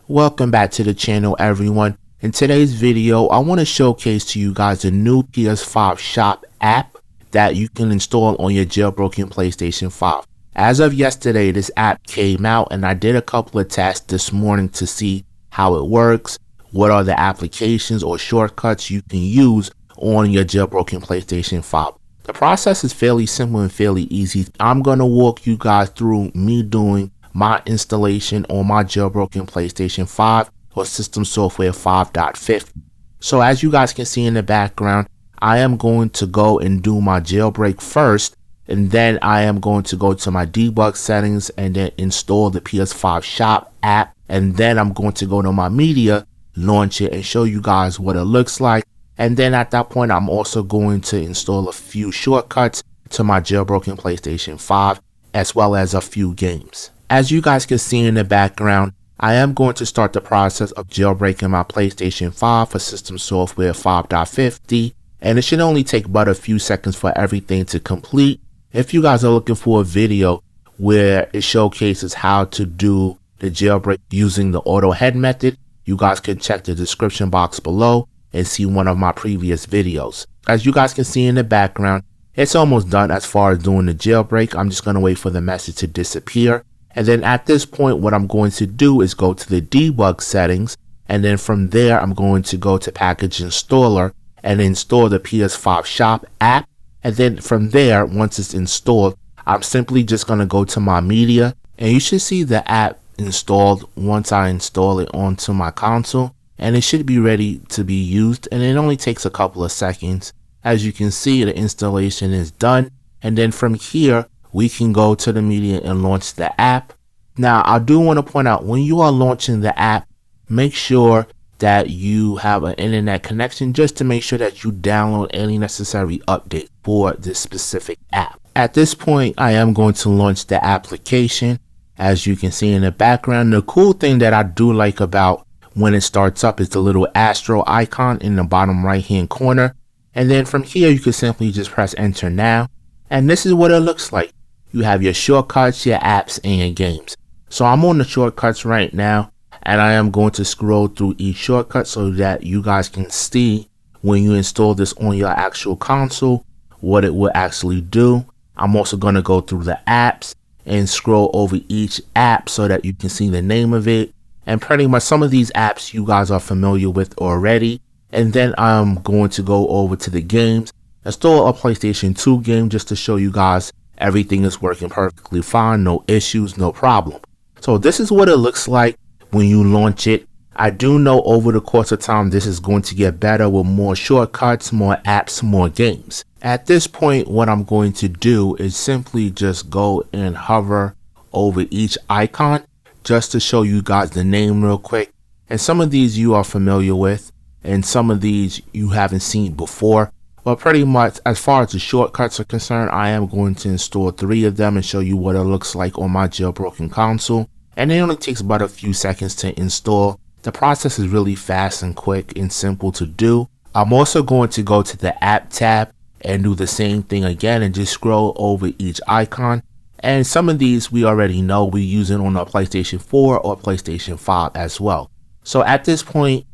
Welcome back to the channel, everyone. In today's video, I want to showcase to you guys a new PS5 Shop app that you can install on your jailbroken PlayStation 5. As of yesterday, this app came out and I did a couple of tests this morning to see how it works, what are the applications or shortcuts you can use on your jailbroken PlayStation 5. The process is fairly simple and fairly easy. I'm going to walk you guys through me doing my installation on my jailbroken PlayStation 5 or System Software 5.50. So as you guys can see in the background, I am going to go and do my jailbreak first, and then I am going to go to my debug settings and then install the PS5 Shop app, and then I'm going to go to my media, launch it, and show you guys what it looks like. And then at that point, I'm also going to install a few shortcuts to my jailbroken PlayStation 5 as well as a few games. As you guys can see in the background, I am going to start the process of jailbreaking my PlayStation 5 for System Software 5.50, and it should only take but a few seconds for everything to complete. If you guys are looking for a video where it showcases how to do the jailbreak using the AutoHen method, you guys can check the description box below and see one of my previous videos. As you guys can see in the background, it's almost done as far as doing the jailbreak. I'm just going to wait for the message to disappear. And then at this point, what I'm going to do is go to the debug settings. And then from there, I'm going to go to package installer and install the PS5 Shop app. And then from there, once it's installed, I'm simply just going to go to my media. And you should see the app installed once I install it onto my console. And it should be ready to be used. And it only takes a couple of seconds. As you can see, the installation is done. And then from here, we can go to the media and launch the app. Now, I do want to point out, when you are launching the app, make sure that you have an internet connection just to make sure that you download any necessary update for this specific app. At this point, I am going to launch the application. As you can see in the background, the cool thing that I do like about when it starts up is the little astro icon in the bottom right hand corner. And then from here, you can simply just press enter now. And this is what it looks like. You have your shortcuts, your apps, and your games. So I'm on the shortcuts right now, and I am going to scroll through each shortcut so that you guys can see when you install this on your actual console, what it will actually do. I'm also going to go through the apps and scroll over each app so that you can see the name of it. And pretty much some of these apps you guys are familiar with already. And then I'm going to go over to the games, install a PlayStation 2 game just to show you guys everything is working perfectly fine, no issues, no problem. So this is what it looks like when you launch it. I do know over the course of time this is going to get better with more shortcuts, more apps, more games. At this point, what I'm going to do is simply just go and hover over each icon just to show you guys the name real quick. And some of these you are familiar with, and some of these you haven't seen before. But pretty much as far as the shortcuts are concerned, I am going to install 3 of them and show you what it looks like on my jailbroken console. And it only takes about a few seconds to install. The process is really fast and quick and simple to do. I'm also going to go to the app tab and do the same thing again and just scroll over each icon. And some of these we already know we use it on our PlayStation 4 or PlayStation 5 as well. So at this point,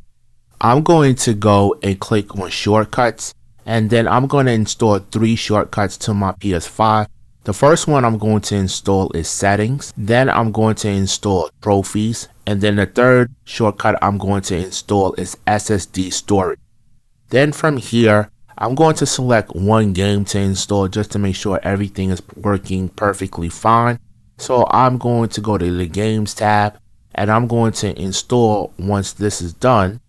I'm going to go and click on shortcuts. And then I'm going to install 3 shortcuts to my PS5. The first one I'm going to install is settings. Then I'm going to install trophies. And then the third shortcut I'm going to install is SSD storage. Then from here, I'm going to select one game to install just to make sure everything is working perfectly fine. So I'm going to go to the games tab and I'm going to install once this is done.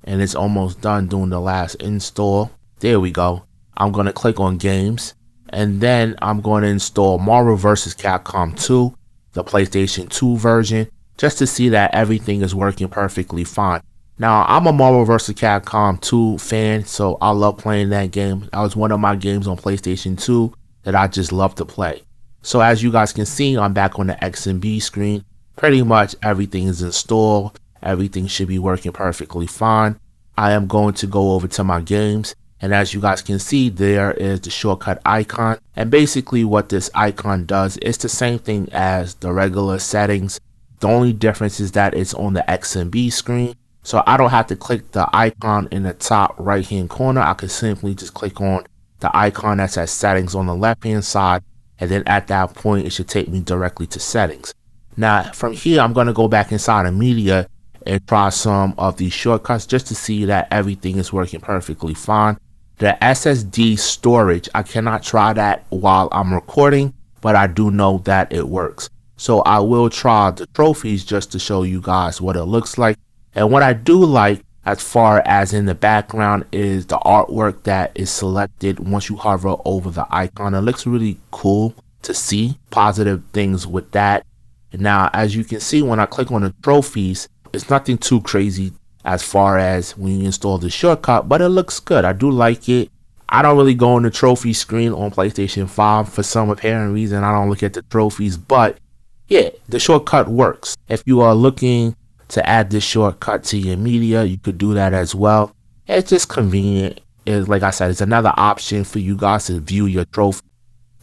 And it's almost done doing the last install. There we go. I'm going to click on games, and then I'm going to install Marvel vs. Capcom 2, the PlayStation 2 version, just to see that everything is working perfectly fine. Now, I'm a Marvel vs. Capcom 2 fan, so I love playing that game. That was one of my games on PlayStation 2 that I just love to play. So as you guys can see, I'm back on the X and B screen. Pretty much everything is installed. Everything should be working perfectly fine. I am going to go over to my games. And as you guys can see, there is the shortcut icon. And basically what this icon does is the same thing as the regular settings. The only difference is that it's on the XMB screen. So I don't have to click the icon in the top right hand corner. I can simply just click on the icon that says settings on the left hand side. And then at that point, it should take me directly to settings. Now from here, I'm going to go back inside of media and try some of these shortcuts just to see that everything is working perfectly fine. The SSD storage, I cannot try that while I'm recording, but I do know that it works. So I will try the trophies just to show you guys what it looks like. And what I do like as far as in the background is the artwork that is selected once you hover over the icon. It looks really cool to see. Positive things with that. And now, as you can see, when I click on the trophies, it's nothing too crazy as far as when you install the shortcut, but it looks good. I do like it. I don't really go on the trophy screen on PlayStation 5 for some apparent reason. I don't look at the trophies, but yeah, the shortcut works. If you are looking to add this shortcut to your media, you could do that as well. It's just convenient. Like I said, it's another option for you guys to view your trophy.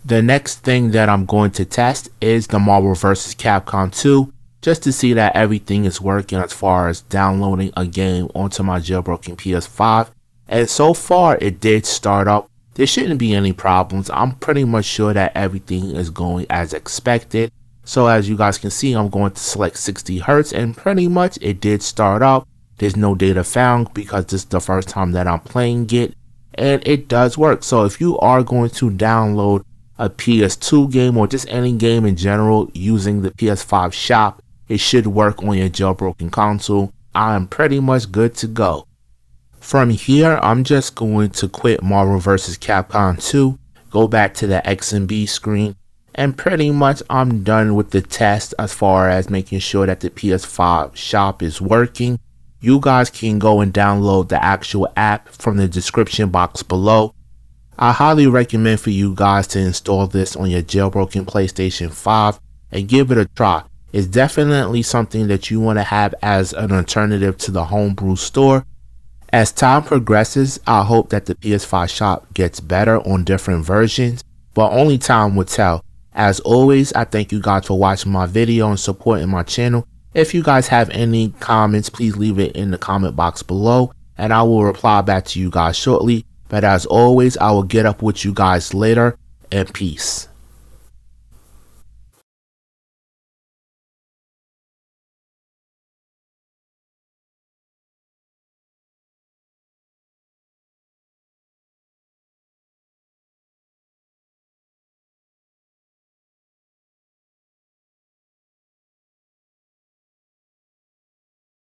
The next thing that I'm going to test is the Marvel vs. Capcom 2. Just to see that everything is working as far as downloading a game onto my jailbroken PS5. And so far it did start up. There shouldn't be any problems. I'm pretty much sure that everything is going as expected. So as you guys can see, I'm going to select 60 Hz and pretty much it did start up. There's no data found because this is the first time that I'm playing it. And it does work. So if you are going to download a PS2 game or just any game in general using the PS5 Shop, it should work on your jailbroken console. I am pretty much good to go. From here, I'm just going to quit Marvel vs. Capcom 2, go back to the XMB screen, and pretty much I'm done with the test as far as making sure that the PS5 Shop is working. You guys can go and download the actual app from the description box below. I highly recommend for you guys to install this on your jailbroken PlayStation 5 and give it a try. It's definitely something that you want to have as an alternative to the Homebrew store. As time progresses, I hope that the PS5 Shop gets better on different versions, but only time will tell. As always, I thank you guys for watching my video and supporting my channel. If you guys have any comments, please leave it in the comment box below, and I will reply back to you guys shortly. But as always, I will get up with you guys later, and peace.